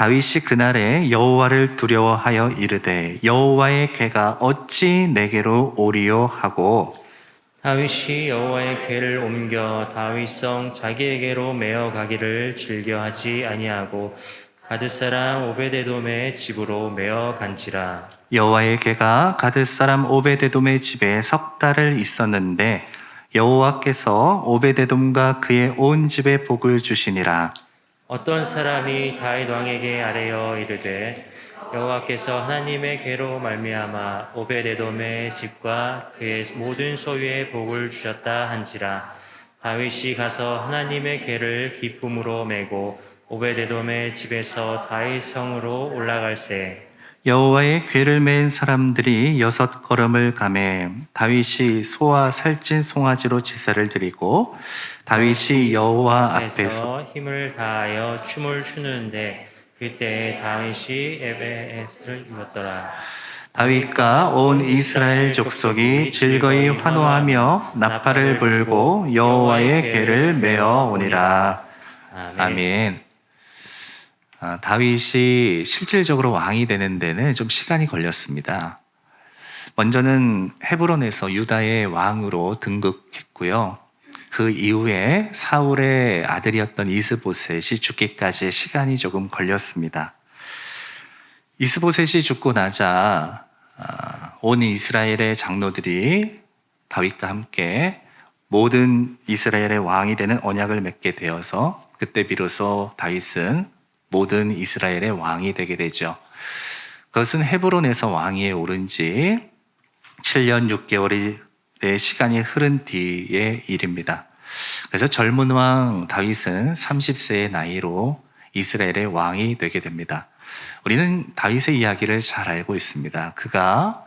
다윗이 그날에 여호와를 두려워하여 이르되 여호와의 궤가 어찌 내게로 오리요 하고 다윗이 여호와의 궤를 옮겨 다윗성 자기에게로 메어 가기를 즐겨하지 아니하고 가드 사람 오베데돔의 집으로 메어 간지라. 여호와의 궤가 가드 사람 오베데돔의 집에 석 달을 있었는데 여호와께서 오베데돔과 그의 온 집에 복을 주시니라. 어떤 사람이 다윗 왕에게 아뢰어 이르되 여호와께서 하나님의 궤로 말미암아 오베데돔의 집과 그의 모든 소유에 복을 주셨다 한지라. 다윗이 가서 하나님의 궤를 기쁨으로 메고 오베데돔의 집에서 다윗 성으로 올라갈새. 여호와의 궤를 맨 사람들이 6걸음을 가매 다윗이 소와 살찐 송아지로 제사를 드리고 다윗이 여호와 앞에서 힘을 다하여 춤을 추는데 그때 다윗이 에베에스를 입었더라. 다윗과 온 이스라엘 족속이 즐거이 환호하며 나팔을 불고 여호와의 궤를 메어 오니라. 아멘. 다윗이 실질적으로 왕이 되는 데는 좀 시간이 걸렸습니다. 먼저는 헤브론에서 유다의 왕으로 등극했고요. 그 이후에 사울의 아들이었던 이스보셋이 죽기까지 시간이 조금 걸렸습니다. 이스보셋이 죽고 나자 온 이스라엘의 장로들이 다윗과 함께 모든 이스라엘의 왕이 되는 언약을 맺게 되어서 그때 비로소 다윗은 모든 이스라엘의 왕이 되게 되죠. 그것은 헤브론에서 왕위에 오른 지 7년 6개월의 시간이 흐른 뒤의 일입니다. 그래서 젊은 왕 다윗은 30세의 나이로 이스라엘의 왕이 되게 됩니다. 우리는 다윗의 이야기를 잘 알고 있습니다. 그가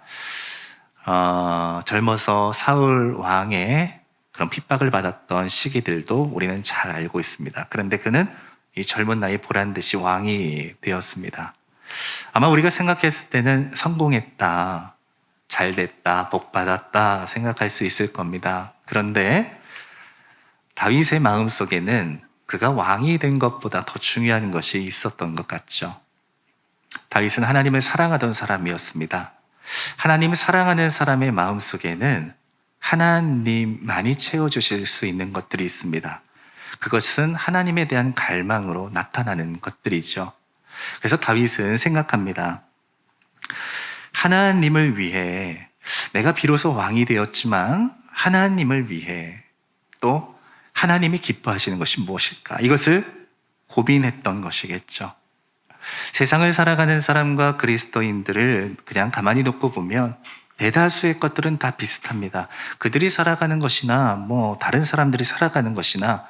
젊어서 사울 왕의 그런 핍박을 받았던 시기들도 우리는 잘 알고 있습니다. 그런데 그는 이 젊은 나이에 보란듯이 왕이 되었습니다. 아마 우리가 생각했을 때는 성공했다, 잘됐다, 복받았다 생각할 수 있을 겁니다. 그런데 다윗의 마음속에는 그가 왕이 된 것보다 더 중요한 것이 있었던 것 같죠. 다윗은 하나님을 사랑하던 사람이었습니다. 하나님을 사랑하는 사람의 마음속에는 하나님만이 채워주실 수 있는 것들이 있습니다. 그것은 하나님에 대한 갈망으로 나타나는 것들이죠. 그래서 다윗은 생각합니다. 하나님을 위해 내가 비로소 왕이 되었지만 하나님을 위해 또 하나님이 기뻐하시는 것이 무엇일까? 이것을 고민했던 것이겠죠. 세상을 살아가는 사람과 그리스도인들을 그냥 가만히 놓고 보면 대다수의 것들은 다 비슷합니다. 그들이 살아가는 것이나 다른 사람들이 살아가는 것이나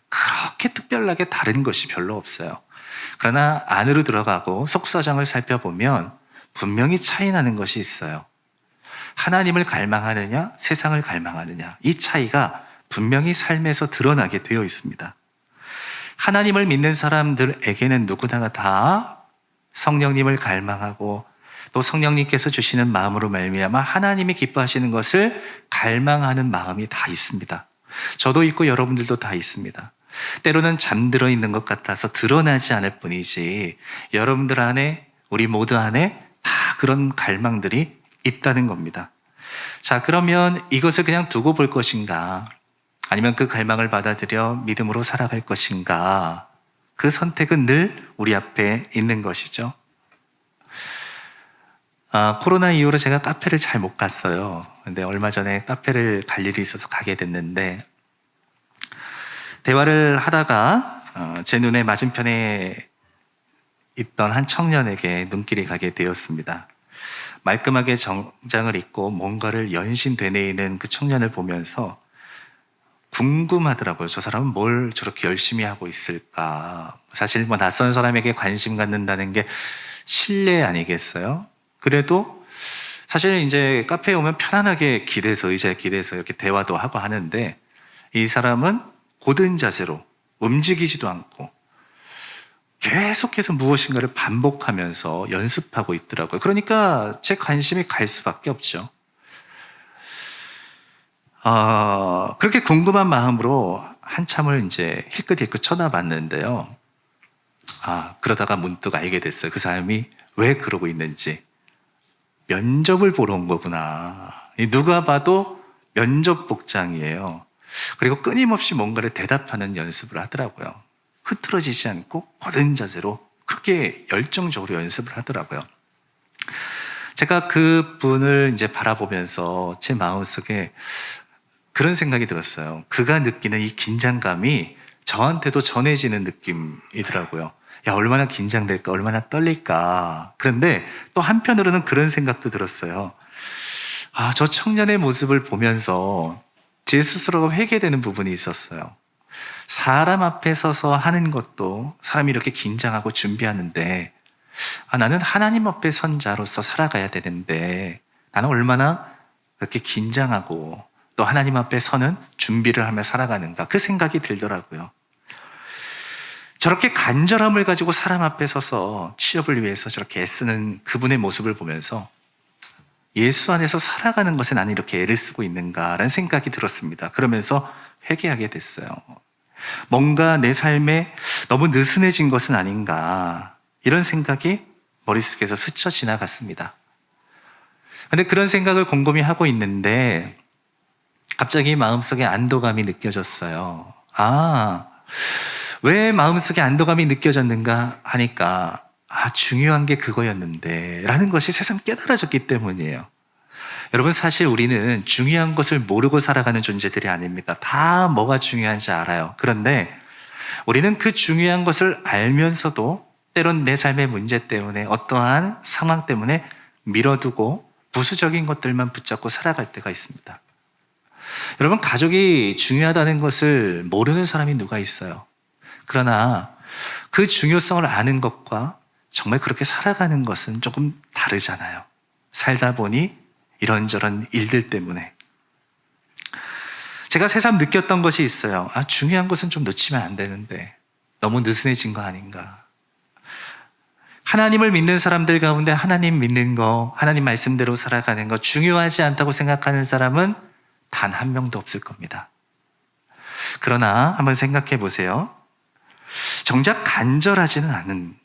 그렇게 특별하게 다른 것이 별로 없어요. 그러나 안으로 들어가고 속사정을 살펴보면 분명히 차이 나는 것이 있어요. 하나님을 갈망하느냐, 세상을 갈망하느냐, 이 차이가 분명히 삶에서 드러나게 되어 있습니다. 하나님을 믿는 사람들에게는 누구나 다 성령님을 갈망하고 또 성령님께서 주시는 마음으로 말미암아 하나님이 기뻐하시는 것을 갈망하는 마음이 다 있습니다. 저도 있고 여러분들도 다 있습니다. 때로는 잠들어 있는 것 같아서 드러나지 않을 뿐이지 여러분들 안에, 우리 모두 안에 다 그런 갈망들이 있다는 겁니다. 자, 그러면 이것을 그냥 두고 볼 것인가? 아니면 그 갈망을 받아들여 믿음으로 살아갈 것인가? 그 선택은 늘 우리 앞에 있는 것이죠. 코로나 이후로 제가 카페를 잘 못 갔어요. 근데 얼마 전에 카페를 갈 일이 있어서 가게 됐는데 대화를 하다가 제 눈에 맞은편에 있던 한 청년에게 눈길이 가게 되었습니다. 말끔하게 정장을 입고 뭔가를 연신 되뇌이는 그 청년을 보면서 궁금하더라고요. 저 사람은 뭘 저렇게 열심히 하고 있을까? 사실 낯선 사람에게 관심 갖는다는 게 신뢰 아니겠어요? 그래도 사실 이제 카페에 오면 편안하게 기대서, 의자에 기대서 이렇게 대화도 하고 하는데 이 사람은 고든 자세로 움직이지도 않고 계속해서 무엇인가를 반복하면서 연습하고 있더라고요. 그러니까 제 관심이 갈 수밖에 없죠. 그렇게 궁금한 마음으로 한참을 이제 힐끗힐끗 쳐다봤는데요. 그러다가 문득 알게 됐어요. 그 사람이 왜 그러고 있는지. 면접을 보러 온 거구나. 누가 봐도 면접 복장이에요. 그리고 끊임없이 뭔가를 대답하는 연습을 하더라고요. 흐트러지지 않고 고든 자세로 그렇게 열정적으로 연습을 하더라고요. 제가 그 분을 이제 바라보면서 제 마음속에 그런 생각이 들었어요. 그가 느끼는 이 긴장감이 저한테도 전해지는 느낌이더라고요. 야, 얼마나 긴장될까, 얼마나 떨릴까. 그런데 또 한편으로는 그런 생각도 들었어요. 저 청년의 모습을 보면서 제 스스로가 회개되는 부분이 있었어요. 사람 앞에 서서 하는 것도 사람이 이렇게 긴장하고 준비하는데, 나는 하나님 앞에 선 자로서 살아가야 되는데, 나는 얼마나 그렇게 긴장하고 또 하나님 앞에 서는 준비를 하며 살아가는가. 그 생각이 들더라고요. 저렇게 간절함을 가지고 사람 앞에 서서 취업을 위해서 저렇게 애쓰는 그분의 모습을 보면서 예수 안에서 살아가는 것에 나는 이렇게 애를 쓰고 있는가라는 생각이 들었습니다. 그러면서 회개하게 됐어요. 뭔가 내 삶에 너무 느슨해진 것은 아닌가, 이런 생각이 머릿속에서 스쳐 지나갔습니다. 근데 그런 생각을 곰곰이 하고 있는데 갑자기 마음속에 안도감이 느껴졌어요. 왜 마음속에 안도감이 느껴졌는가 하니까 중요한 게 그거였는데 라는 것이 새삼 깨달아졌기 때문이에요. 여러분, 사실 우리는 중요한 것을 모르고 살아가는 존재들이 아닙니다. 다 뭐가 중요한지 알아요. 그런데 우리는 그 중요한 것을 알면서도 때론 내 삶의 문제 때문에, 어떠한 상황 때문에 미뤄두고 부수적인 것들만 붙잡고 살아갈 때가 있습니다. 여러분, 가족이 중요하다는 것을 모르는 사람이 누가 있어요? 그러나 그 중요성을 아는 것과 정말 그렇게 살아가는 것은 조금 다르잖아요. 살다 보니 이런저런 일들 때문에 제가 새삼 느꼈던 것이 있어요. 중요한 것은 좀 놓치면 안 되는데 너무 느슨해진 거 아닌가. 하나님을 믿는 사람들 가운데 하나님 믿는 거, 하나님 말씀대로 살아가는 거 중요하지 않다고 생각하는 사람은 단 한 명도 없을 겁니다. 그러나 한번 생각해 보세요. 정작 간절하지는 않은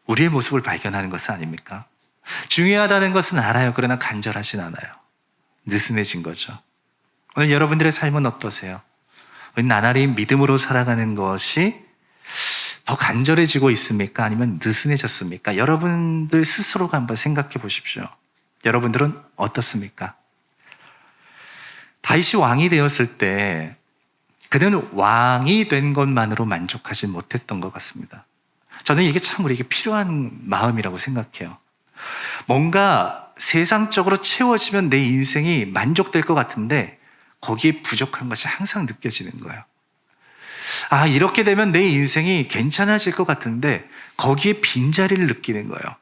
우리의 모습을 발견하는 것은 아닙니까? 중요하다는 것은 알아요. 그러나 간절하진 않아요. 느슨해진 거죠. 오늘 여러분들의 삶은 어떠세요? 나날이 믿음으로 살아가는 것이 더 간절해지고 있습니까? 아니면 느슨해졌습니까? 여러분들 스스로가 한번 생각해 보십시오. 여러분들은 어떻습니까? 다윗이 왕이 되었을 때 그는 왕이 된 것만으로 만족하지 못했던 것 같습니다. 저는 이게 참 우리에게 필요한 마음이라고 생각해요. 뭔가 세상적으로 채워지면 내 인생이 만족될 것 같은데 거기에 부족한 것이 항상 느껴지는 거예요. 이렇게 되면 내 인생이 괜찮아질 것 같은데 거기에 빈자리를 느끼는 거예요.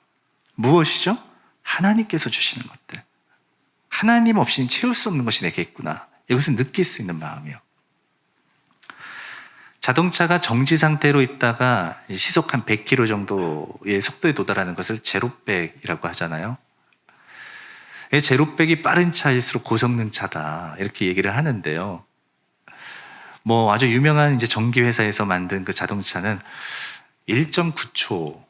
무엇이죠? 하나님께서 주시는 것들. 하나님 없이는 채울 수 없는 것이 내게 있구나. 이것을 느낄 수 있는 마음이요. 자동차가 정지 상태로 있다가 시속 한 100km 정도의 속도에 도달하는 것을 제로백이라고 하잖아요. 제로백이 빠른 차일수록 고성능 차다, 이렇게 얘기를 하는데요. 아주 유명한 이제 전기 회사에서 만든 그 자동차는 1.9초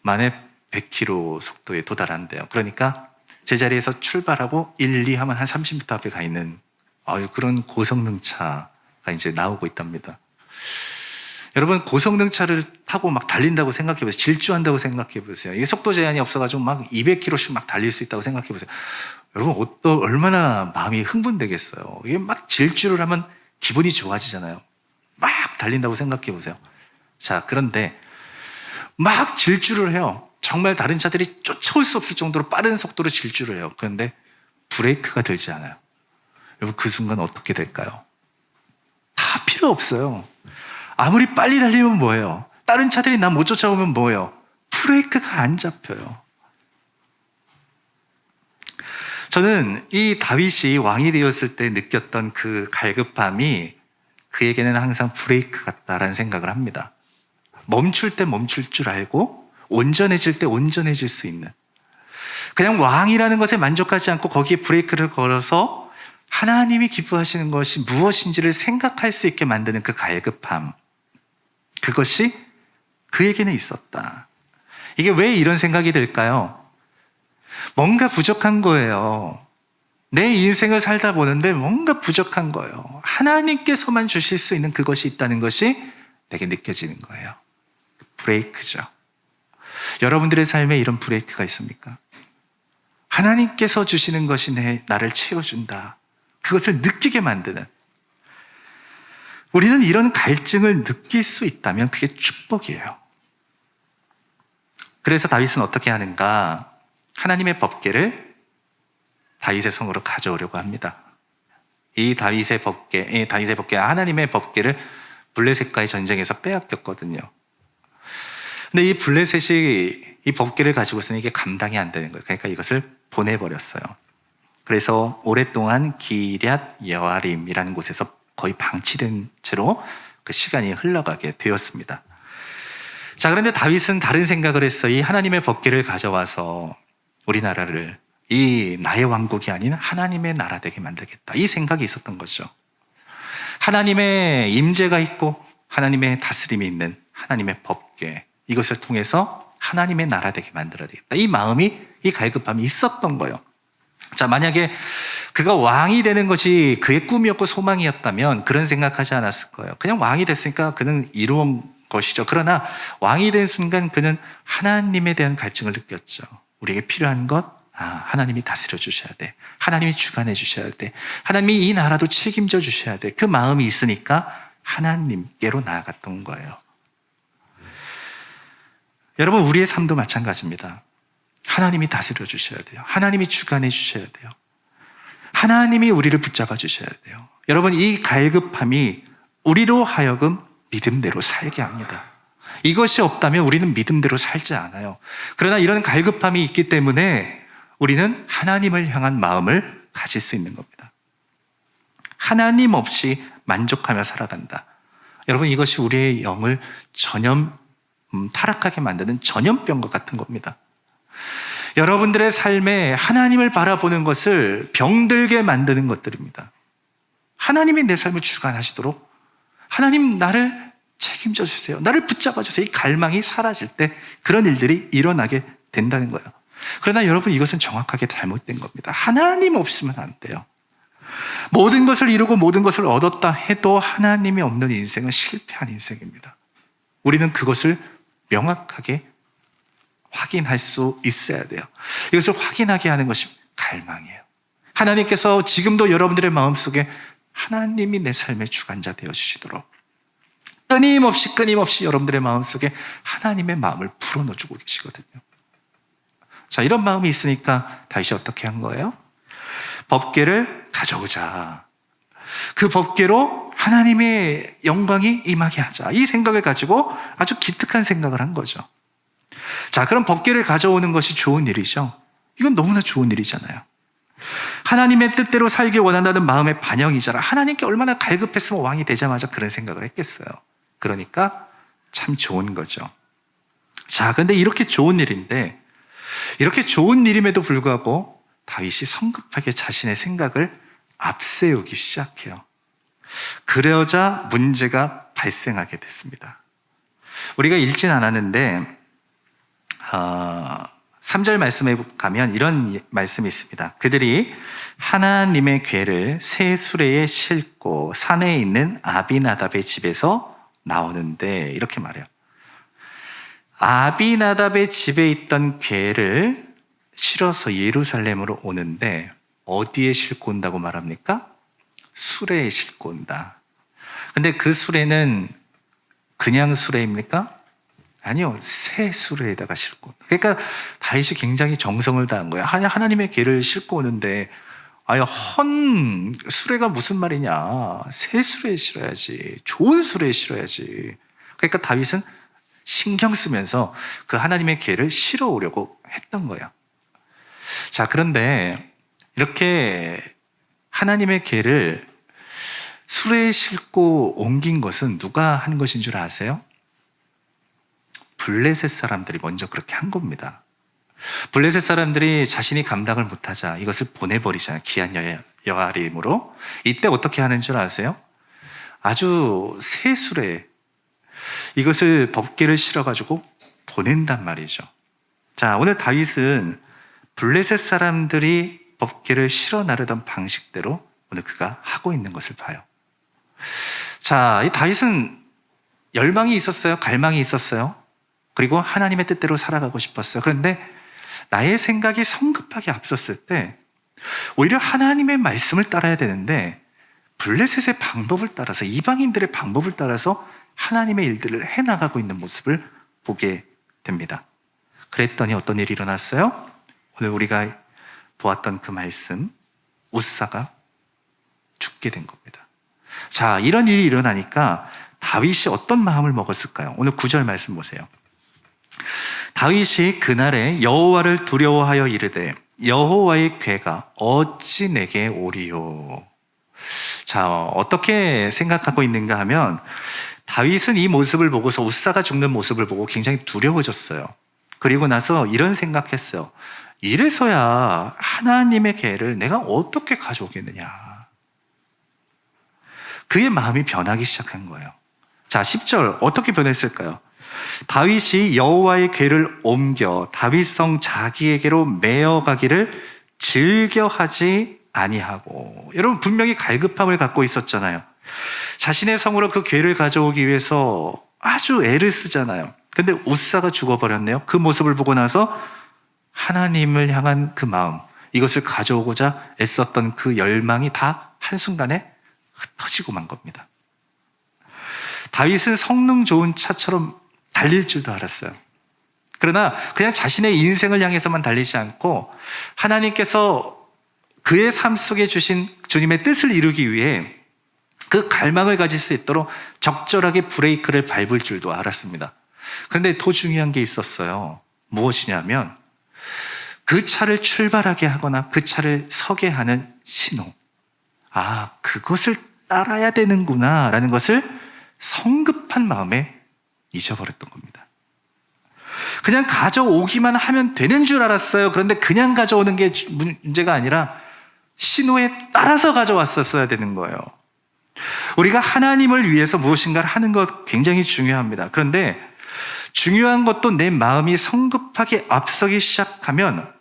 만에 100km 속도에 도달한대요. 그러니까 제자리에서 출발하고 1, 2 하면 한 30m 앞에 가 있는 그런 고성능 차가 이제 나오고 있답니다. 여러분, 고성능 차를 타고 막 달린다고 생각해 보세요. 질주한다고 생각해 보세요. 이게 속도 제한이 없어가지고 막 200km씩 막 달릴 수 있다고 생각해 보세요. 여러분, 얼마나 마음이 흥분되겠어요. 이게 막 질주를 하면 기분이 좋아지잖아요. 막 달린다고 생각해 보세요. 자, 그런데 막 질주를 해요. 정말 다른 차들이 쫓아올 수 없을 정도로 빠른 속도로 질주를 해요. 그런데 브레이크가 들지 않아요. 여러분, 그 순간 어떻게 될까요? 다 필요 없어요. 아무리 빨리 달리면 뭐예요? 다른 차들이 나 못 쫓아오면 뭐예요? 브레이크가 안 잡혀요. 저는 이 다윗이 왕이 되었을 때 느꼈던 그 갈급함이 그에게는 항상 브레이크 같다라는 생각을 합니다. 멈출 때 멈출 줄 알고 온전해질 때 온전해질 수 있는, 그냥 왕이라는 것에 만족하지 않고 거기에 브레이크를 걸어서 하나님이 기뻐하시는 것이 무엇인지를 생각할 수 있게 만드는 그 갈급함, 그것이 그에게는 있었다. 이게 왜 이런 생각이 들까요? 뭔가 부족한 거예요. 내 인생을 살다 보는데 뭔가 부족한 거예요. 하나님께서만 주실 수 있는 그것이 있다는 것이 내게 느껴지는 거예요. 브레이크죠. 여러분들의 삶에 이런 브레이크가 있습니까? 하나님께서 주시는 것이 나를 채워준다. 그것을 느끼게 만드는. 우리는 이런 갈증을 느낄 수 있다면 그게 축복이에요. 그래서 다윗은 어떻게 하는가? 하나님의 법궤를 다윗의 성으로 가져오려고 합니다. 이 다윗의 법궤, 하나님의 법궤를 블레셋과의 전쟁에서 빼앗겼거든요. 근데 이 블레셋이 이 법궤를 가지고 있으니 이게 감당이 안 되는 거예요. 그러니까 이것을 보내버렸어요. 그래서 오랫동안 기럇 여아림이라는 곳에서 거의 방치된 채로 그 시간이 흘러가게 되었습니다. 자, 그런데 다윗은 다른 생각을 했어요. 이 하나님의 법궤를 가져와서 우리나라를 이 나의 왕국이 아닌 하나님의 나라 되게 만들겠다. 이 생각이 있었던 거죠. 하나님의 임재가 있고 하나님의 다스림이 있는 하나님의 법궤, 이것을 통해서 하나님의 나라 되게 만들어야 되겠다. 이 마음이, 이 갈급함이 있었던 거예요. 자, 만약에 그가 왕이 되는 것이 그의 꿈이었고 소망이었다면 그런 생각하지 않았을 거예요. 그냥 왕이 됐으니까 그는 이루은 것이죠. 그러나 왕이 된 순간 그는 하나님에 대한 갈증을 느꼈죠. 우리에게 필요한 것, 하나님이 다스려 주셔야 돼. 하나님이 주관해 주셔야 돼. 하나님이 이 나라도 책임져 주셔야 돼. 그 마음이 있으니까 하나님께로 나아갔던 거예요. 여러분, 우리의 삶도 마찬가지입니다. 하나님이 다스려 주셔야 돼요. 하나님이 주관해 주셔야 돼요. 하나님이 우리를 붙잡아 주셔야 돼요. 여러분, 이 갈급함이 우리로 하여금 믿음대로 살게 합니다. 이것이 없다면 우리는 믿음대로 살지 않아요. 그러나 이런 갈급함이 있기 때문에 우리는 하나님을 향한 마음을 가질 수 있는 겁니다. 하나님 없이 만족하며 살아간다. 여러분, 이것이 우리의 영을 타락하게 만드는 전염병과 같은 겁니다. 여러분들의 삶에 하나님을 바라보는 것을 병들게 만드는 것들입니다. 하나님이 내 삶을 주관하시도록, 하나님 나를 책임져 주세요. 나를 붙잡아 주세요. 이 갈망이 사라질 때 그런 일들이 일어나게 된다는 거예요. 그러나 여러분, 이것은 정확하게 잘못된 겁니다. 하나님 없으면 안 돼요. 모든 것을 이루고 모든 것을 얻었다 해도 하나님이 없는 인생은 실패한 인생입니다. 우리는 그것을 명확하게 확인할 수 있어야 돼요. 이것을 확인하게 하는 것이 갈망이에요. 하나님께서 지금도 여러분들의 마음속에 하나님이 내 삶의 주관자 되어 주시도록 끊임없이 여러분들의 마음속에 하나님의 마음을 불어넣어주고 계시거든요. 자, 이런 마음이 있으니까 다윗이 어떻게 한 거예요? 법궤를 가져오자. 그 법궤로 하나님의 영광이 임하게 하자. 이 생각을 가지고 아주 기특한 생각을 한 거죠. 자, 그럼 법궤를 가져오는 것이 좋은 일이죠. 이건 너무나 좋은 일이잖아요. 하나님의 뜻대로 살기 원한다는 마음의 반영이잖아. 하나님께 얼마나 갈급했으면 왕이 되자마자 그런 생각을 했겠어요. 그러니까 참 좋은 거죠. 자, 그런데 이렇게 좋은 일인데, 이렇게 좋은 일임에도 불구하고 다윗이 성급하게 자신의 생각을 앞세우기 시작해요. 그러자 문제가 발생하게 됐습니다. 우리가 읽진 않았는데 3절 말씀에 가면 이런 말씀이 있습니다. 그들이 하나님의 궤를 새 수레에 싣고 산에 있는 아비나답의 집에서 나오는데, 이렇게 말해요. 아비나답의 집에 있던 궤를 실어서 예루살렘으로 오는데 어디에 싣고 온다고 말합니까? 수레에 싣고 온다. 근데 그 수레는 그냥 수레입니까? 아니요, 새 수레에다가 싣고. 그러니까 다윗이 굉장히 정성을 다한 거예요. 하나님의 궤를 싣고 오는데, 헌 수레가 무슨 말이냐? 새 수레에 실어야지. 좋은 수레에 실어야지. 그러니까 다윗은 신경 쓰면서 그 하나님의 궤를 실어 오려고 했던 거예요. 자, 그런데 이렇게 하나님의 궤를 수레에 싣고 옮긴 것은 누가 한 것인 줄 아세요? 블레셋 사람들이 먼저 그렇게 한 겁니다. 블레셋 사람들이 자신이 감당을 못하자 이것을 보내버리잖아요. 기럇 여아림으로. 이때 어떻게 하는 줄 아세요? 아주 새 수레, 이것을 법궤를 실어가지고 보낸단 말이죠. 자, 오늘 다윗은 블레셋 사람들이 법궤를 실어 나르던 방식대로 오늘 그가 하고 있는 것을 봐요. 자, 이 다윗은 열망이 있었어요? 갈망이 있었어요? 그리고 하나님의 뜻대로 살아가고 싶었어요. 그런데 나의 생각이 성급하게 앞섰을 때 오히려 하나님의 말씀을 따라야 되는데 블레셋의 방법을 따라서, 이방인들의 방법을 따라서 하나님의 일들을 해나가고 있는 모습을 보게 됩니다. 그랬더니 어떤 일이 일어났어요? 오늘 우리가 보았던 그 말씀, 우사가 죽게 된 겁니다. 자, 이런 일이 일어나니까 다윗이 어떤 마음을 먹었을까요? 오늘 9절 말씀 보세요. 다윗이 그날에 여호와를 두려워하여 이르되 여호와의 궤가 어찌 내게 오리요. 자, 어떻게 생각하고 있는가 하면 다윗은 이 모습을 보고서 우사가 죽는 모습을 보고 굉장히 두려워졌어요. 그리고 나서 이런 생각했어요. 이래서야 하나님의 궤를 내가 어떻게 가져오겠느냐. 그의 마음이 변하기 시작한 거예요. 자, 10절 어떻게 변했을까요? 다윗이 여호와의 궤를 옮겨 다윗성 자기에게로 메어가기를 즐겨하지 아니하고. 여러분, 분명히 갈급함을 갖고 있었잖아요. 자신의 성으로 그 궤를 가져오기 위해서 아주 애를 쓰잖아요. 근데 우사가 죽어버렸네요. 그 모습을 보고 나서 하나님을 향한 그 마음, 이것을 가져오고자 애썼던 그 열망이 다 한순간에 흩어지고 만 겁니다. 다윗은 성능 좋은 차처럼 달릴 줄도 알았어요. 그러나 그냥 자신의 인생을 향해서만 달리지 않고 하나님께서 그의 삶 속에 주신 주님의 뜻을 이루기 위해 그 갈망을 가질 수 있도록 적절하게 브레이크를 밟을 줄도 알았습니다. 그런데 더 중요한 게 있었어요. 무엇이냐면 그 차를 출발하게 하거나 그 차를 서게 하는 신호. 아, 그것을 따라야 되는구나 라는 것을 성급한 마음에 잊어버렸던 겁니다. 그냥 가져오기만 하면 되는 줄 알았어요. 그런데 그냥 가져오는 게 문제가 아니라 신호에 따라서 가져왔었어야 되는 거예요. 우리가 하나님을 위해서 무엇인가를 하는 것 굉장히 중요합니다. 그런데 중요한 것도 내 마음이 성급하게 앞서기 시작하면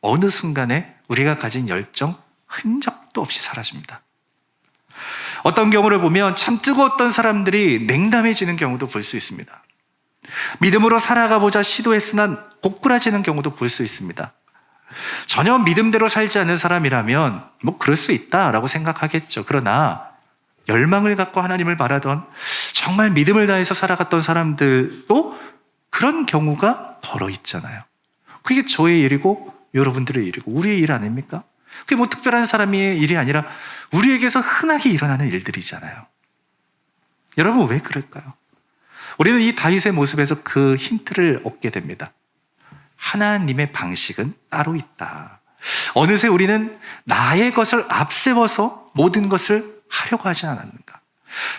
어느 순간에 우리가 가진 열정, 흔적도 없이 사라집니다. 어떤 경우를 보면 참 뜨거웠던 사람들이 냉담해지는 경우도 볼 수 있습니다. 믿음으로 살아가보자 시도했으나 고꾸라지는 경우도 볼 수 있습니다. 전혀 믿음대로 살지 않는 사람이라면 뭐 그럴 수 있다라고 생각하겠죠. 그러나 열망을 갖고 하나님을 바라던, 정말 믿음을 다해서 살아갔던 사람들도 그런 경우가 더러 있잖아요. 그게 저의 일이고 여러분들의 일이고 우리의 일 아닙니까? 그게 뭐 특별한 사람의 일이 아니라 우리에게서 흔하게 일어나는 일들이잖아요. 여러분, 왜 그럴까요? 우리는 이 다윗의 모습에서 그 힌트를 얻게 됩니다. 하나님의 방식은 따로 있다. 어느새 우리는 나의 것을 앞세워서 모든 것을 하려고 하지 않았는가?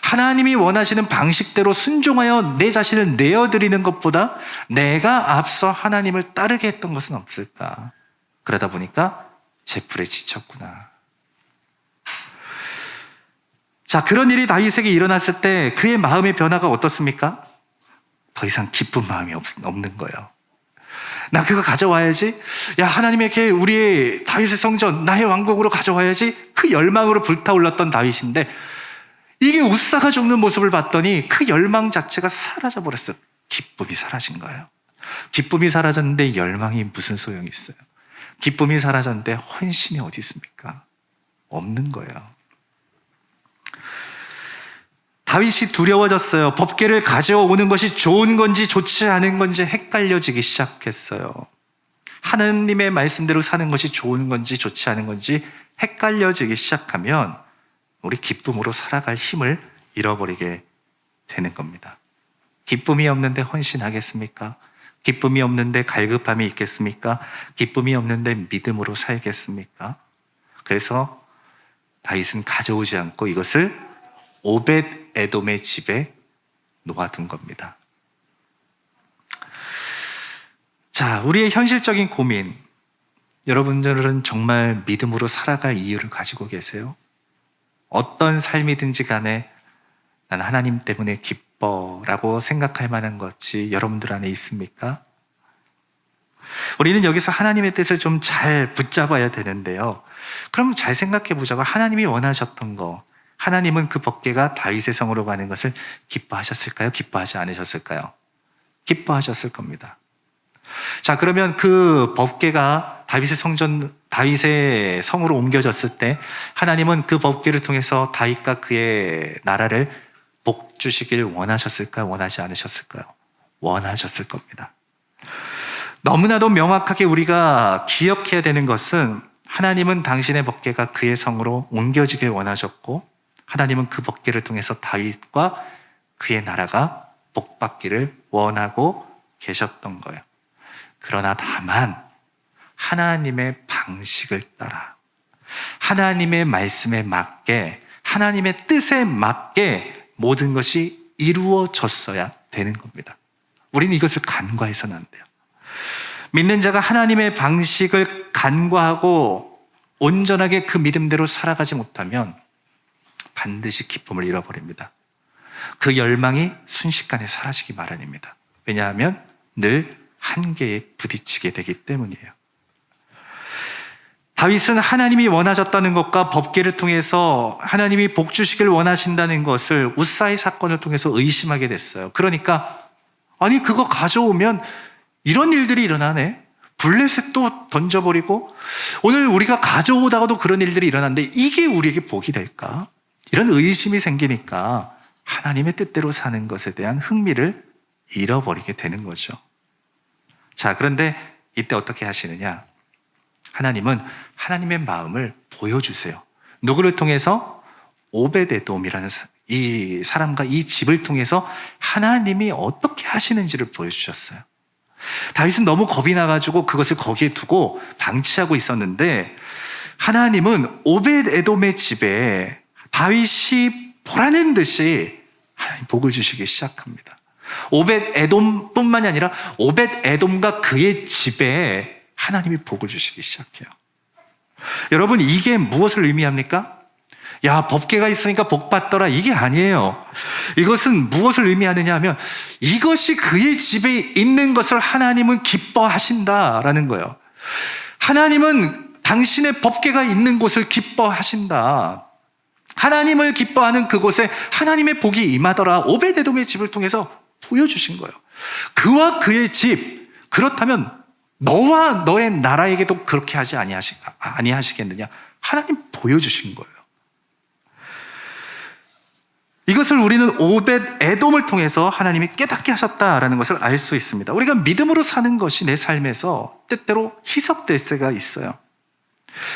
하나님이 원하시는 방식대로 순종하여 내 자신을 내어드리는 것보다 내가 앞서 하나님을 따르게 했던 것은 없을까? 그러다 보니까 제풀에 지쳤구나. 자, 그런 일이 다윗에게 일어났을 때 그의 마음의 변화가 어떻습니까? 더 이상 기쁜 마음이 없는 거예요. 나 그거 가져와야지. 야, 하나님의 우리의 다윗의 성전, 나의 왕국으로 가져와야지. 그 열망으로 불타올랐던 다윗인데 이게 우사가 죽는 모습을 봤더니 그 열망 자체가 사라져버렸어요. 기쁨이 사라진 거예요. 기쁨이 사라졌는데 열망이 무슨 소용이 있어요? 기쁨이 사라졌는데 헌신이 어디 있습니까? 없는 거예요. 다윗이 두려워졌어요. 법궤를 가져오는 것이 좋은 건지 좋지 않은 건지 헷갈려지기 시작했어요. 하나님의 말씀대로 사는 것이 좋은 건지 좋지 않은 건지 헷갈려지기 시작하면 우리 기쁨으로 살아갈 힘을 잃어버리게 되는 겁니다. 기쁨이 없는데 헌신하겠습니까? 기쁨이 없는데 갈급함이 있겠습니까? 기쁨이 없는데 믿음으로 살겠습니까? 그래서 다윗은 가져오지 않고 이것을 오벳 에돔의 집에 놓아둔 겁니다. 자, 우리의 현실적인 고민, 여러분들은 정말 믿음으로 살아갈 이유를 가지고 계세요? 어떤 삶이든지 간에 난 하나님 때문에 기뻐라고 생각할 만한 것이 여러분들 안에 있습니까? 우리는 여기서 하나님의 뜻을 좀 잘 붙잡아야 되는데요. 그럼 잘 생각해 보자고. 하나님이 원하셨던 거, 하나님은 그 법궤가 다윗의 성으로 가는 것을 기뻐하셨을까요? 기뻐하지 않으셨을까요? 기뻐하셨을 겁니다. 자, 그러면 그 법궤가 다윗의 성으로 옮겨졌을 때 하나님은 그 법궤를 통해서 다윗과 그의 나라를 복 주시길 원하셨을까요? 원하지 않으셨을까요? 원하셨을 겁니다. 너무나도 명확하게 우리가 기억해야 되는 것은 하나님은 당신의 법궤가 그의 성으로 옮겨지길 원하셨고, 하나님은 그 법궤를 통해서 다윗과 그의 나라가 복받기를 원하고 계셨던 거예요. 그러나 다만 하나님의 방식을 따라, 하나님의 말씀에 맞게, 하나님의 뜻에 맞게 모든 것이 이루어졌어야 되는 겁니다. 우리는 이것을 간과해서는 안 돼요. 믿는 자가 하나님의 방식을 간과하고 온전하게 그 믿음대로 살아가지 못하면 반드시 기쁨을 잃어버립니다. 그 열망이 순식간에 사라지기 마련입니다. 왜냐하면 늘 한계에 부딪히게 되기 때문이에요. 다윗은 하나님이 원하셨다는 것과 법궤를 통해서 하나님이 복 주시길 원하신다는 것을 우사의 사건을 통해서 의심하게 됐어요. 그러니까 아니 그거 가져오면 이런 일들이 일어나네. 블레셋도 던져버리고 오늘 우리가 가져오다가도 그런 일들이 일어났는데 이게 우리에게 복이 될까? 이런 의심이 생기니까 하나님의 뜻대로 사는 것에 대한 흥미를 잃어버리게 되는 거죠. 자, 그런데 이때 어떻게 하시느냐? 하나님은 하나님의 마음을 보여주세요. 누구를 통해서? 오벳에돔이라는 이 사람과 이 집을 통해서 하나님이 어떻게 하시는지를 보여주셨어요. 다윗은 너무 겁이 나가지고 그것을 거기에 두고 방치하고 있었는데 하나님은 오벳에돔의 집에 다윗이 보라는 듯이 하나님 복을 주시기 시작합니다. 오벳에돔뿐만이 아니라 오벳에돔과 그의 집에 하나님이 복을 주시기 시작해요. 여러분, 이게 무엇을 의미합니까? 야, 법궤가 있으니까 복 받더라, 이게 아니에요. 이것은 무엇을 의미하느냐 하면 이것이 그의 집에 있는 것을 하나님은 기뻐하신다라는 거예요. 하나님은 당신의 법궤가 있는 곳을 기뻐하신다. 하나님을 기뻐하는 그곳에 하나님의 복이 임하더라. 오벳에돔의 집을 통해서 보여주신 거예요. 그와 그의 집, 그렇다면 너와 너의 나라에게도 그렇게 하지 아니하시겠느냐? 하나님 보여주신 거예요. 이것을 우리는 오벳에돔을 통해서 하나님이 깨닫게 하셨다라는 것을 알 수 있습니다. 우리가 믿음으로 사는 것이 내 삶에서 때때로 희석될 때가 있어요.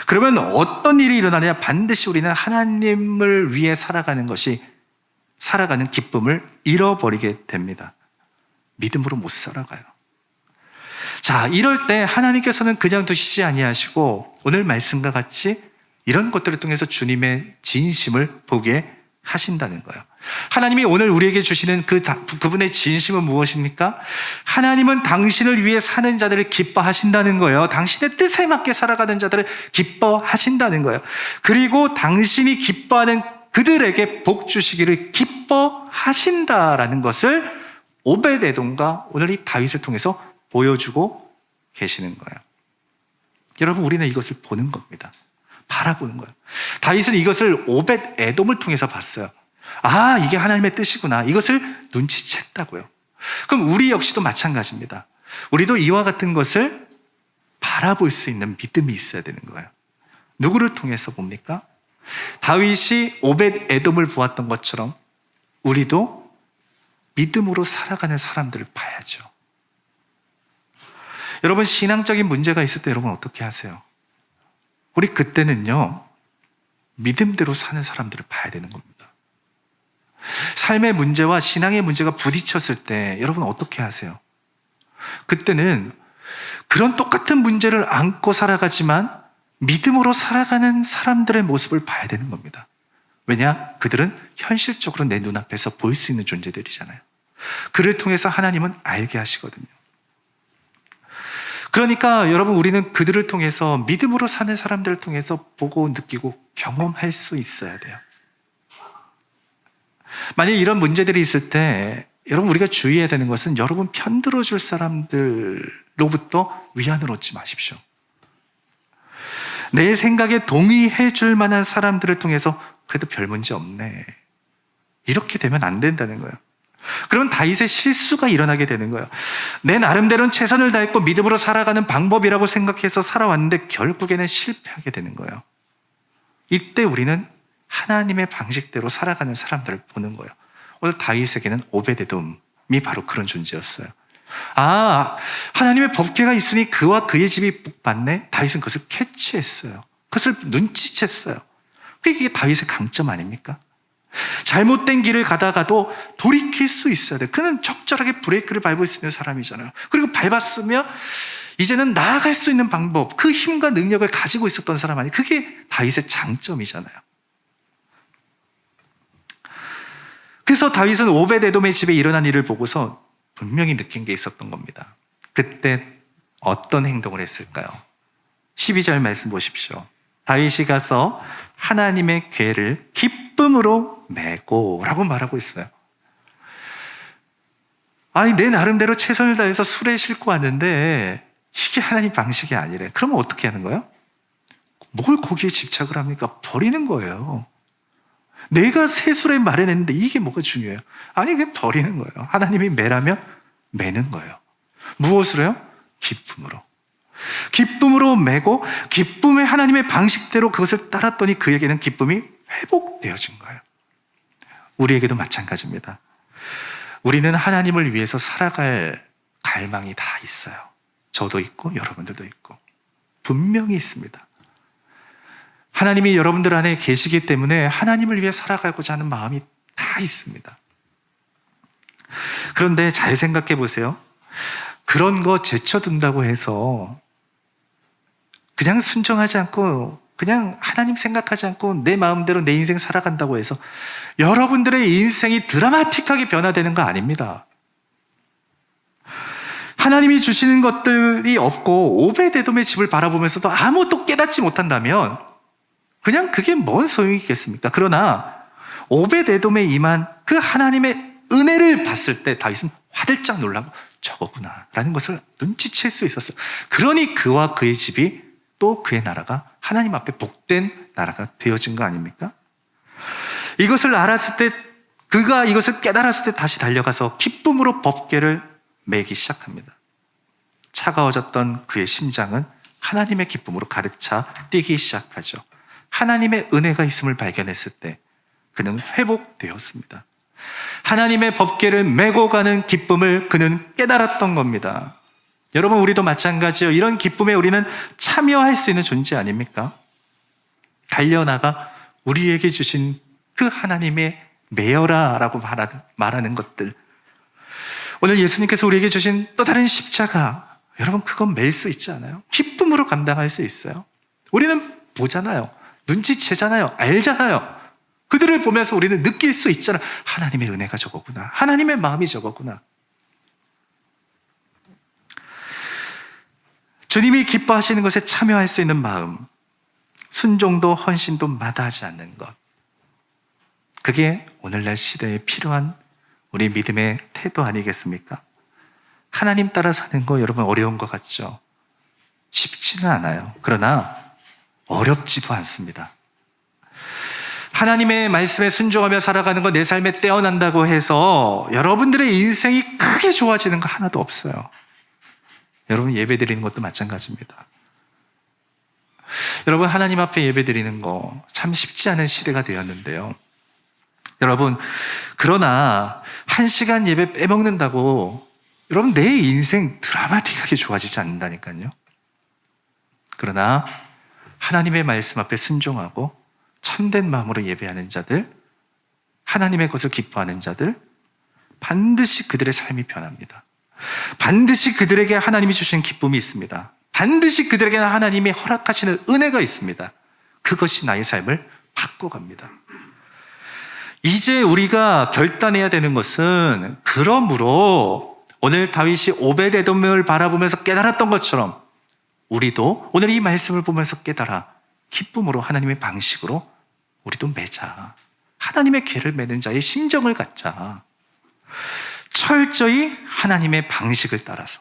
그러면 어떤 일이 일어나느냐? 반드시 우리는 하나님을 위해 살아가는 기쁨을 잃어버리게 됩니다. 믿음으로 못 살아가요. 자, 이럴 때 하나님께서는 그냥 두시지 아니하시고 오늘 말씀과 같이 이런 것들을 통해서 주님의 진심을 보게 하신다는 거예요. 하나님이 오늘 우리에게 주시는 그분의 진심은 무엇입니까? 하나님은 당신을 위해 사는 자들을 기뻐하신다는 거예요. 당신의 뜻에 맞게 살아가는 자들을 기뻐하신다는 거예요. 그리고 당신이 기뻐하는 그들에게 복 주시기를 기뻐하신다라는 것을 오벳에돔과 오늘 이 다윗을 통해서 보여주고 계시는 거예요. 여러분, 우리는 이것을 보는 겁니다. 바라보는 거예요. 다윗은 이것을 오벳에돔을 통해서 봤어요. 아, 이게 하나님의 뜻이구나. 이것을 눈치챘다고요. 그럼 우리 역시도 마찬가지입니다. 우리도 이와 같은 것을 바라볼 수 있는 믿음이 있어야 되는 거예요. 누구를 통해서 봅니까? 다윗이 오벳에돔을 보았던 것처럼 우리도 믿음으로 살아가는 사람들을 봐야죠. 여러분, 신앙적인 문제가 있을 때 여러분 어떻게 하세요? 우리 그때는요, 믿음대로 사는 사람들을 봐야 되는 겁니다. 삶의 문제와 신앙의 문제가 부딪혔을 때 여러분 어떻게 하세요? 그때는 그런 똑같은 문제를 안고 살아가지만 믿음으로 살아가는 사람들의 모습을 봐야 되는 겁니다. 왜냐? 그들은 현실적으로 내 눈앞에서 보일 수 있는 존재들이잖아요. 그를 통해서 하나님은 알게 하시거든요. 그러니까 여러분, 우리는 그들을 통해서 믿음으로 사는 사람들을 통해서 보고 느끼고 경험할 수 있어야 돼요. 만약 이런 문제들이 있을 때 여러분 우리가 주의해야 되는 것은 여러분 편들어줄 사람들로부터 위안을 얻지 마십시오. 내 생각에 동의해 줄 만한 사람들을 통해서 그래도 별 문제 없네, 이렇게 되면 안 된다는 거예요. 그러면 다윗의 실수가 일어나게 되는 거예요. 내 나름대로는 최선을 다했고 믿음으로 살아가는 방법이라고 생각해서 살아왔는데 결국에는 실패하게 되는 거예요. 이때 우리는 하나님의 방식대로 살아가는 사람들을 보는 거예요. 오늘 다윗에게는 오베데돔이 바로 그런 존재였어요. 아, 하나님의 법궤가 있으니 그와 그의 집이 복 받네. 다윗은 그것을 캐치했어요. 그것을 눈치챘어요. 이게 다윗의 강점 아닙니까? 잘못된 길을 가다가도 돌이킬 수 있어야 돼요. 그는 적절하게 브레이크를 밟을 수 있는 사람이잖아요. 그리고 밟았으면 이제는 나아갈 수 있는 방법, 그 힘과 능력을 가지고 있었던 사람 아니에요. 그게 다윗의 장점이잖아요. 그래서 다윗은 오베데돔의 집에 일어난 일을 보고서 분명히 느낀 게 있었던 겁니다. 그때 어떤 행동을 했을까요? 12절 말씀 보십시오. 다윗이 가서 하나님의 궤를 기쁨으로 메고 라고 말하고 있어요. 아니, 내 나름대로 최선을 다해서 수레에 싣고 왔는데 이게 하나님 방식이 아니래. 그러면 어떻게 하는 거예요? 뭘 거기에 집착을 합니까? 버리는 거예요. 내가 새 수레 마련했는데 이게 뭐가 중요해요? 아니, 그냥 버리는 거예요. 하나님이 매라면 매는 거예요. 무엇으로요? 기쁨으로. 기쁨으로 매고 기쁨의 하나님의 방식대로 그것을 따랐더니 그에게는 기쁨이 회복되어진 거예요. 우리에게도 마찬가지입니다. 우리는 하나님을 위해서 살아갈 갈망이 다 있어요. 저도 있고 여러분들도 있고 분명히 있습니다. 하나님이 여러분들 안에 계시기 때문에 하나님을 위해 살아가고자 하는 마음이 다 있습니다. 그런데 잘 생각해 보세요. 그런 거 제쳐둔다고 해서 그냥 순종하지 않고 그냥 하나님 생각하지 않고 내 마음대로 내 인생 살아간다고 해서 여러분들의 인생이 드라마틱하게 변화되는 거 아닙니다. 하나님이 주시는 것들이 없고 오베데돔의 집을 바라보면서도 아무것도 깨닫지 못한다면 그냥 그게 뭔 소용이 있겠습니까? 그러나 오베데돔에 임한 그 하나님의 은혜를 봤을 때 다윗은 화들짝 놀라고 저거구나 라는 것을 눈치챌 수 있었어요. 그러니 그와 그의 집이 또 그의 나라가 하나님 앞에 복된 나라가 되어진 거 아닙니까? 이것을 알았을 때, 그가 이것을 깨달았을 때 다시 달려가서 기쁨으로 법궤를 매기 시작합니다. 차가워졌던 그의 심장은 하나님의 기쁨으로 가득 차 뛰기 시작하죠. 하나님의 은혜가 있음을 발견했을 때 그는 회복되었습니다. 하나님의 법궤를 메고 가는 기쁨을 그는 깨달았던 겁니다. 여러분, 우리도 마찬가지예요. 이런 기쁨에 우리는 참여할 수 있는 존재 아닙니까? 달려나가 우리에게 주신 그 하나님의 매여라라고 말하는 것들, 오늘 예수님께서 우리에게 주신 또 다른 십자가, 여러분 그건 맬 수 있지 않아요? 기쁨으로 감당할 수 있어요. 우리는 보잖아요. 눈치채잖아요. 알잖아요. 그들을 보면서 우리는 느낄 수 있잖아요. 하나님의 은혜가 저거구나. 하나님의 마음이 저거구나. 주님이 기뻐하시는 것에 참여할 수 있는 마음, 순종도 헌신도 마다하지 않는 것, 그게 오늘날 시대에 필요한 우리 믿음의 태도 아니겠습니까? 하나님 따라 사는 거 여러분 어려운 것 같죠? 쉽지는 않아요. 그러나 어렵지도 않습니다. 하나님의 말씀에 순종하며 살아가는 거 내 삶에 떼어난다고 해서 여러분들의 인생이 크게 좋아지는 거 하나도 없어요. 여러분 예배 드리는 것도 마찬가지입니다. 여러분 하나님 앞에 예배 드리는 거 참 쉽지 않은 시대가 되었는데요. 여러분 그러나 1시간 예배 빼먹는다고 여러분 내 인생 드라마틱하게 좋아지지 않는다니까요. 그러나 하나님의 말씀 앞에 순종하고 참된 마음으로 예배하는 자들, 하나님의 것을 기뻐하는 자들, 반드시 그들의 삶이 변합니다. 반드시 그들에게 하나님이 주신 기쁨이 있습니다. 반드시 그들에게 하나님이 허락하시는 은혜가 있습니다. 그것이 나의 삶을 바꿔갑니다. 이제 우리가 결단해야 되는 것은, 그러므로 오늘 다윗이 오베데돔을 바라보면서 깨달았던 것처럼 우리도 오늘 이 말씀을 보면서 깨달아 기쁨으로 하나님의 방식으로 우리도 매자. 하나님의 궤를 매는 자의 심정을 갖자. 철저히 하나님의 방식을 따라서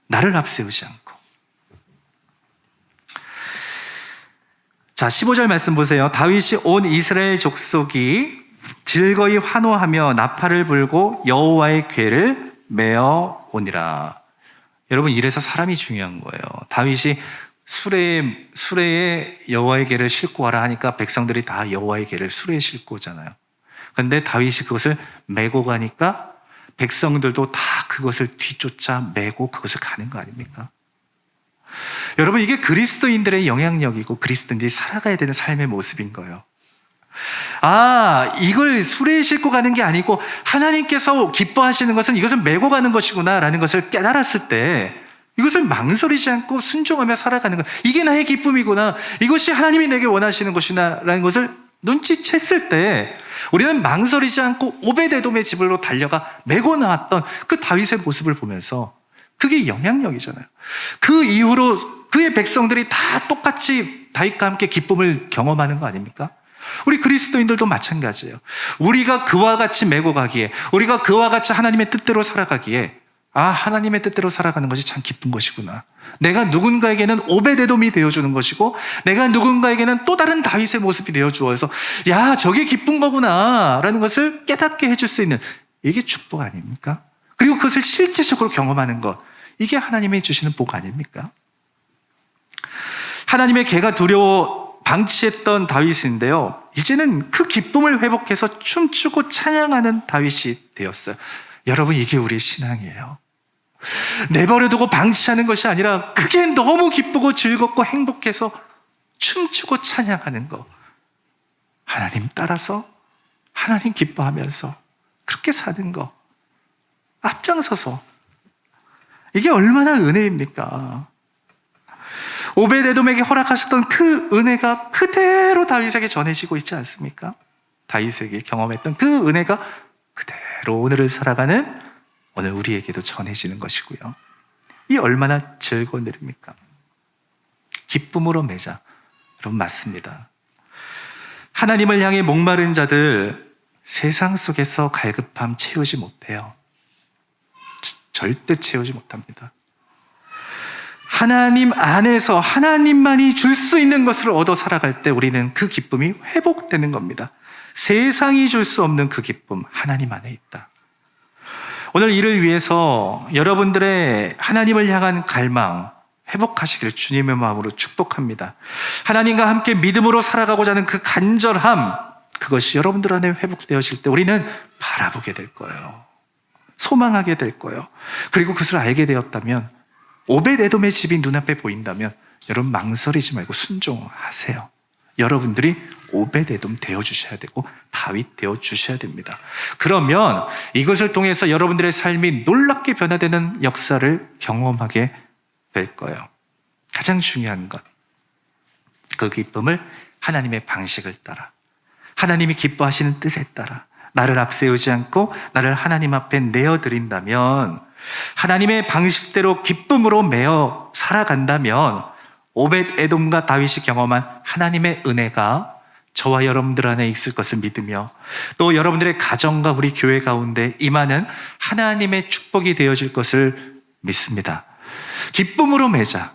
나를 앞세우지 않고. 자, 15절 말씀 보세요. 다윗이 온 이스라엘 족속이 즐거이 환호하며 나팔을 불고 여호와의 궤를 메어 오니라. 여러분, 이래서 사람이 중요한 거예요. 다윗이 수레에 여호와의 궤를 싣고 와라 하니까 백성들이 다 여호와의 궤를 수레에 싣고 오잖아요. 그런데 다윗이 그것을 메고 가니까 백성들도 다 그것을 뒤쫓아 메고 그것을 가는 거 아닙니까? 여러분, 이게 그리스도인들의 영향력이고 그리스도인들이 살아가야 되는 삶의 모습인 거예요. 아, 이걸 수레에 싣고 가는 게 아니고 하나님께서 기뻐하시는 것은 이것을 메고 가는 것이구나 라는 것을 깨달았을 때 이것을 망설이지 않고 순종하며 살아가는 것, 이게 나의 기쁨이구나, 이것이 하나님이 내게 원하시는 것이구나 라는 것을 눈치챘을 때 우리는 망설이지 않고 오베데돔의 집으로 달려가 메고 나왔던 그 다윗의 모습을 보면서 그게 영향력이잖아요. 그 이후로 그의 백성들이 다 똑같이 다윗과 함께 기쁨을 경험하는 거 아닙니까? 우리 그리스도인들도 마찬가지예요. 우리가 그와 같이 메고 가기에, 우리가 그와 같이 하나님의 뜻대로 살아가기에, 아, 하나님의 뜻대로 살아가는 것이 참 기쁜 것이구나. 내가 누군가에게는 오베데돔이 되어주는 것이고 내가 누군가에게는 또 다른 다윗의 모습이 되어주어서 야, 저게 기쁜 거구나 라는 것을 깨닫게 해줄 수 있는, 이게 축복 아닙니까? 그리고 그것을 실제적으로 경험하는 것, 이게 하나님이 주시는 복 아닙니까? 하나님의 궤가 두려워 방치했던 다윗인데요, 이제는 그 기쁨을 회복해서 춤추고 찬양하는 다윗이 되었어요. 여러분, 이게 우리의 신앙이에요. 내버려두고 방치하는 것이 아니라 그게 너무 기쁘고 즐겁고 행복해서 춤추고 찬양하는 것, 하나님 따라서 하나님 기뻐하면서 그렇게 사는 것, 앞장서서, 이게 얼마나 은혜입니까? 오베데돔에게 허락하셨던 그 은혜가 그대로 다윗에게 전해지고 있지 않습니까? 다윗에게 경험했던 그 은혜가 그대로 오늘을 살아가는 오늘 우리에게도 전해지는 것이고요. 이 얼마나 즐거운 일입니까? 기쁨으로 매자. 여러분, 맞습니다. 하나님을 향해 목마른 자들 세상 속에서 갈급함 채우지 못해요. 절대 채우지 못합니다. 하나님 안에서 하나님만이 줄 수 있는 것을 얻어 살아갈 때 우리는 그 기쁨이 회복되는 겁니다. 세상이 줄 수 없는 그 기쁨, 하나님 안에 있다. 오늘 이를 위해서 여러분들의 하나님을 향한 갈망 회복하시기를 주님의 마음으로 축복합니다. 하나님과 함께 믿음으로 살아가고자 하는 그 간절함, 그것이 여러분들 안에 회복되어질 때 우리는 바라보게 될 거예요. 소망하게 될 거예요. 그리고 그것을 알게 되었다면, 오베데돔의 집이 눈앞에 보인다면 여러분 망설이지 말고 순종하세요. 여러분들이 오베데돔 되어주셔야 되고 다윗 되어주셔야 됩니다. 그러면 이것을 통해서 여러분들의 삶이 놀랍게 변화되는 역사를 경험하게 될 거예요. 가장 중요한 것, 그 기쁨을 하나님의 방식을 따라, 하나님이 기뻐하시는 뜻에 따라 나를 앞세우지 않고 나를 하나님 앞에 내어드린다면, 하나님의 방식대로 기쁨으로 매어 살아간다면 오벳에돔과 다윗이 경험한 하나님의 은혜가 저와 여러분들 안에 있을 것을 믿으며, 또 여러분들의 가정과 우리 교회 가운데 임하는 하나님의 축복이 되어질 것을 믿습니다. 기쁨으로 매자.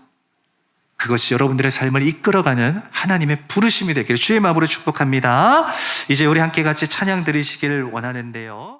그것이 여러분들의 삶을 이끌어가는 하나님의 부르심이 되기를 주의 마음으로 축복합니다. 이제 우리 함께 같이 찬양 드리시기를 원하는데요.